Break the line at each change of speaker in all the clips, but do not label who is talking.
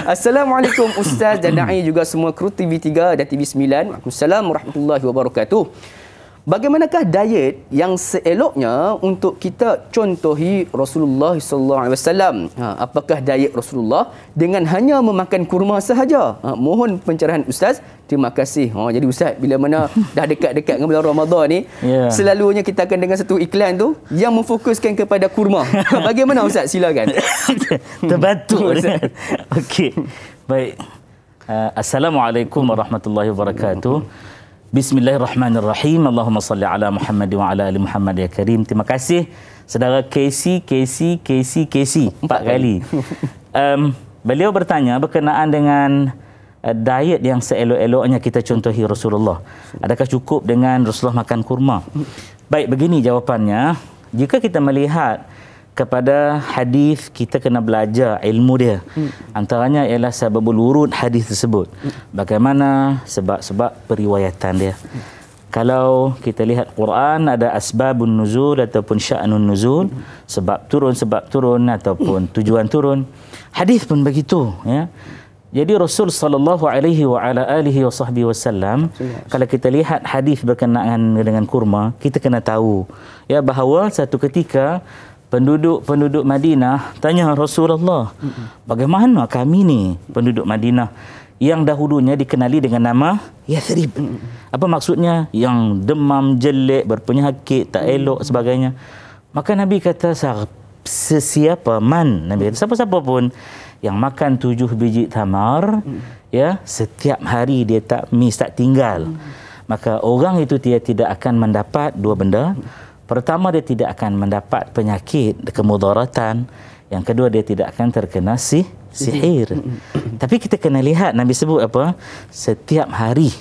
Assalamualaikum Ustaz dan Da'i juga semua kru TV3 dan TV9. Waalaikumsalam warahmatullahi wabarakatuh. Bagaimanakah diet yang seeloknya untuk kita contohi Rasulullah sallallahu alaihi wasallam? Apakah diet Rasulullah dengan hanya memakan kurma sahaja? Mohon pencerahan Ustaz. Terima kasih. Jadi Ustaz, bila mana dah dekat-dekat dengan bulan Ramadan ni, selalunya kita akan dengar satu iklan tu yang memfokuskan kepada kurma. Bagaimana Ustaz? Silakan.
Terbantu. Okey. Baik. Assalamualaikum warahmatullahi wabarakatuh. Bismillahirrahmanirrahim. Allahumma salli ala Muhammad wa ala ali Muhammad ya Karim. Terima kasih saudara KC 4 kali. Beliau bertanya berkenaan dengan diet yang seelok-eloknya kita contohi Rasulullah. Adakah cukup dengan Rasulullah makan kurma? Baik, begini jawapannya. Jika kita melihat kepada hadis, kita kena belajar ilmu dia. Antaranya ialah sababul wurud hadis tersebut. Bagaimana sebab-sebab periwayatan dia. Kalau kita lihat Quran, ada asbabun nuzul ataupun sya'nun nuzul, sebab turun ataupun tujuan turun. Hadis pun begitu, ya. Jadi Rasul sallallahu alaihi wa ala alihi wasallam, kalau kita lihat hadis berkenaan dengan kurma, kita kena tahu ya bahawa satu ketika penduduk Madinah tanya Rasulullah, bagaimana kami ni penduduk Madinah yang dahulunya dikenali dengan nama Yathrib. Apa maksudnya? Yang demam, jelek, berpenyakit, tak elok sebagainya. Maka Nabi kata, sesiapa man, Nabi kata, siapa-siapa pun yang makan 7 biji tamar, ya, setiap hari dia tak tinggal, maka orang itu dia tidak akan mendapat dua benda. Pertama, dia tidak akan mendapat penyakit, kemudaratan. Yang kedua, dia tidak akan terkena sihir. Tapi kita kena lihat, Nabi sebut apa? Setiap hari.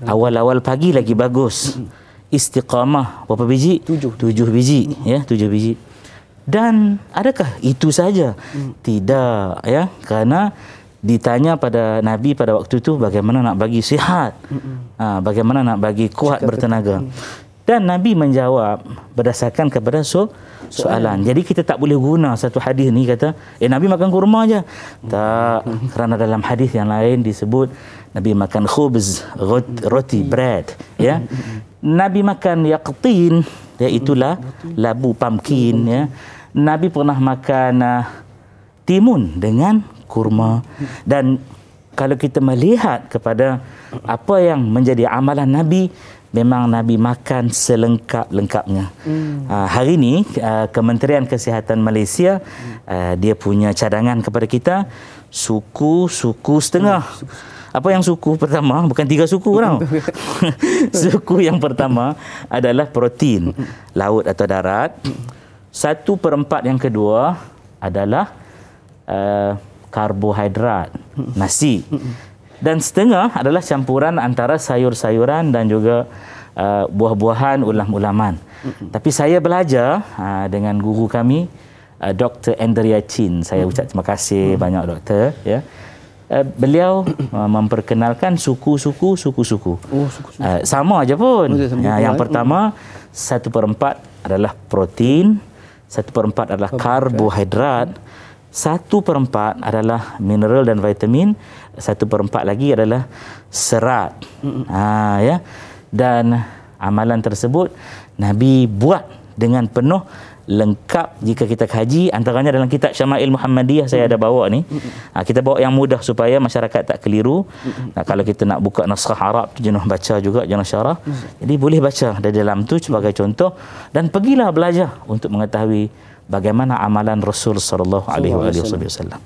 Awal-awal pagi lagi bagus. Istiqamah. Berapa biji? 7 biji. Ya, 7 biji. Dan adakah itu saja? Tidak. Ya, kerana ditanya pada Nabi pada waktu itu, bagaimana nak bagi sihat? Bagaimana nak bagi kuat bertenaga? Dan Nabi menjawab berdasarkan kepada soalan. Jadi kita tak boleh guna satu hadis ni kata, Nabi makan kurma aja. Tak, kerana dalam hadis yang lain disebut Nabi makan khubz, roti, bread, ya. Nabi makan yaqtin, iaitulah labu pumpkin, ya. Nabi pernah makan timun dengan kurma. Dan kalau kita melihat kepada apa yang menjadi amalan Nabi, memang Nabi makan selengkap-lengkapnya. Hari ini Kementerian Kesihatan Malaysia dia punya cadangan kepada kita suku setengah. Apa yang suku pertama? Bukan 3 suku tau. Suku yang pertama adalah protein laut atau darat. 1/4 yang kedua adalah karbohidrat, nasi. Dan setengah adalah campuran antara sayur-sayuran dan juga buah-buahan, ulam-ulaman. Tapi saya belajar dengan guru kami, Dr. Andrea Chin. Saya ucap terima kasih banyak doktor. Ya. Beliau memperkenalkan suku-suku. Sama aja pun. Yang pertama, 1/4 adalah protein, 1/4 adalah karbohidrat, 1/4 adalah mineral dan vitamin, 1/4 lagi adalah serat. Ya. Dan amalan tersebut Nabi buat dengan penuh lengkap. Jika kita kaji, antaranya dalam kitab Syama'il Muhammadiyah saya ada bawa ni. Kita bawa yang mudah supaya masyarakat tak keliru. Kalau kita nak buka naskah Arab tu jenuh baca juga, jenuh syarah. Jadi boleh baca dari dalam tu sebagai contoh, dan pergilah belajar untuk mengetahui bagaimana amalan Rasul sallallahu alaihi wasallam.